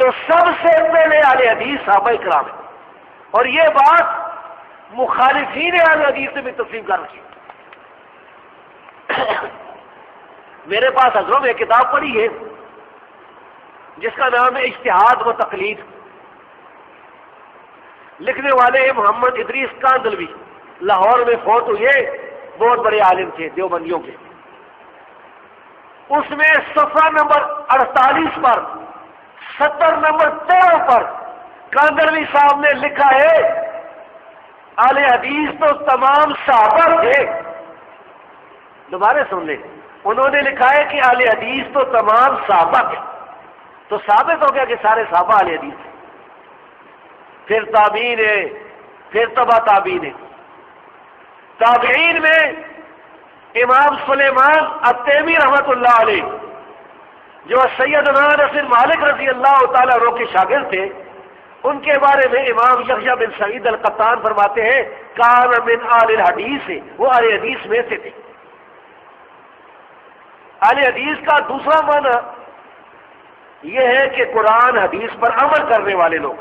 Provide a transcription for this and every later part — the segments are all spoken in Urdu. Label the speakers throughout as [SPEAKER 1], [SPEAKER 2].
[SPEAKER 1] تو سب سے پہلے اہل حدیث صحابہ کرام ہیں، اور یہ بات مخالفین اہل حدیث نے بھی تسلیم کر رکھی۔ میرے پاس حضروں میں کتاب پڑھی ہے جس کا نام ہے اجتہاد و تقلید، لکھنے والے محمد ادریس کاندلوی، لاہور میں فوت ہوئے، بہت بڑے عالم تھے دیوبندیوں کے۔ اس میں صفحہ نمبر 48 پر 70 نمبر 13 پر کاندلوی صاحب نے لکھا ہے اہل حدیث تو تمام صحابہ تھے۔ دوبارہ سن لیں، انہوں نے لکھا ہے کہ اہل حدیث تو تمام صحابہ تھے، تو ثابت ہو گیا کہ سارے صحابہ اہل حدیث تھے، پھر تابعین ہے، پھر تبع تابعین ہے۔ تابعین میں امام سلیمان التیمی رحمۃ اللہ علیہ، جو سیدنا انس بن مالک رضی اللہ تعالیٰ عنہ کے شاگرد تھے، ان کے بارے میں امام یحییٰ بن سعید القطان فرماتے ہیں کان من اہل الحدیث، وہ اہل حدیث میں سے تھے۔ اہل حدیث کا دوسرا معنی یہ ہے کہ قرآن حدیث پر عمل کرنے والے لوگ،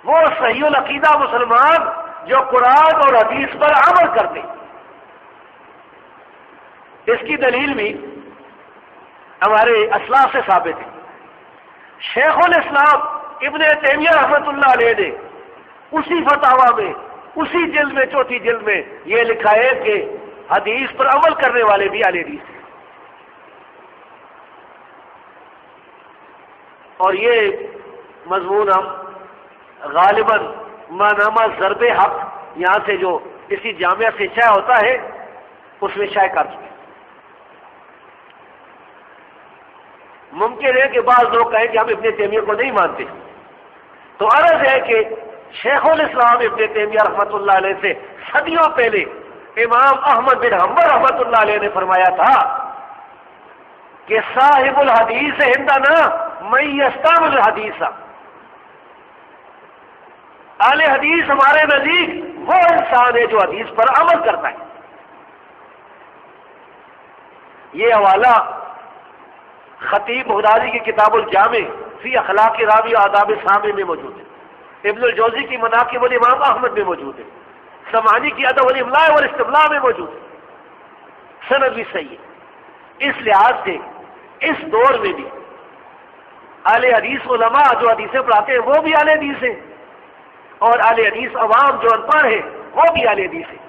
[SPEAKER 1] وہ صحیح العقیدہ مسلمان جو قرآن اور حدیث پر عمل کرتے۔ اس کی دلیل بھی ہمارے اسلاف سے ثابت ہے۔ شیخ الاسلام ابن تیمیہ رحمۃ اللہ علیہ نے اسی فتاوی میں، اسی جلد میں، چوتھی جلد میں یہ لکھا ہے کہ حدیث پر عمل کرنے والے بھی اہل حدیث ہیں۔ اور یہ مضمون ہم غالباً مانامہ ضرب حق یہاں سے جو اسی جامعہ سے شائع ہوتا ہے اس میں شائع کر چکے۔ ممکن ہے کہ بعض لوگ کہیں کہ ہم ابن تیمیہ کو نہیں مانتے، تو عرض ہے کہ شیخ الاسلام ابن تیمیہ رحمۃ اللہ علیہ سے صدیوں پہلے امام احمد بن حنبل رحمۃ اللہ علیہ نے فرمایا تھا کہ صاحب الحدیث عندنا من یستعمل الحدیث، اہل حدیث ہمارے نزدیک وہ انسان ہے جو حدیث پر عمل کرتا ہے۔ یہ حوالہ خطیب بغدادی کی کتاب الجامع فی اخلاق راوی و آداب سامع میں موجود ہے، ابن الجوزی کی مناقب الامام احمد میں موجود ہے، سمعانی کی ادب الاملاء والاستملاء میں موجود ہے، سند بھی صحیح ہے۔ اس لحاظ سے اس دور میں بھی اہل حدیث علماء جو حدیثیں پڑھاتے ہیں وہ بھی اہل حدیث ہیں، اور اہل حدیث عوام جو ان پڑھ ہیں وہ بھی اہل حدیث ہیں۔